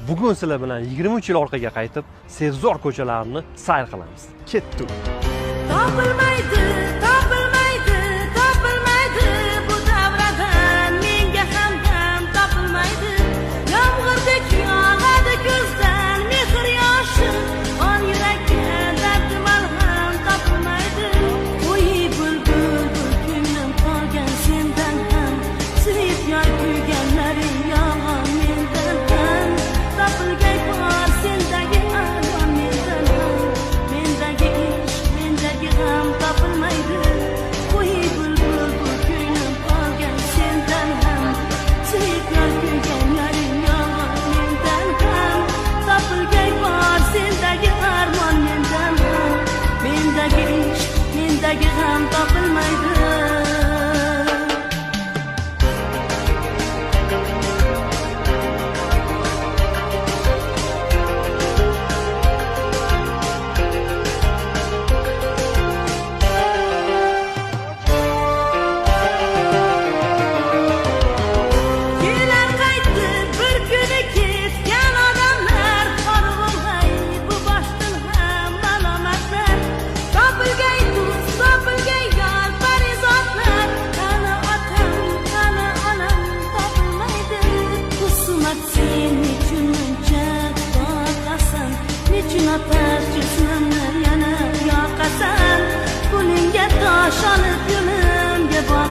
Bugun sizlar bilan 23 yil orqaga qaytib, Sevzor ko'chalarini sayr qilamiz. Ketdik. Topilmaydi, topilmaydi, topilmaydi bu davradan menga ham topilmaydi. Yomg'irdek yog'adi ko'zdan mehr yoshi, on yurakka dardim ham topilmaydi. Qo'yi bulbul ko'nglim qolgan sendan ham, sevib yor kuyganlaring yolg'on mendan ham. Topilgay bor sendagi armon mendan ham, mendagi ish mendagi g'am topilmaydi. Qo'yi bulbul ko'nglim qolgan sendan ham, sevib yor kuyganlaring yolg'on mendan ham. Topilgay bor sendagi armon mendan ham, mendagi ish mendagi g'am topilmaydi. Kelar qaytdi bir kuni ketgan odamlar, qorg'ay bu boshdan ham malomatlar. Topilgay do'st, topilgay yor farizodlar, qani otam, qani onam topilmaydi. Husumat sen nechun muncha boqasan, nechun otar jismimni yana yoqasan, qo'lingga tosh olib yurib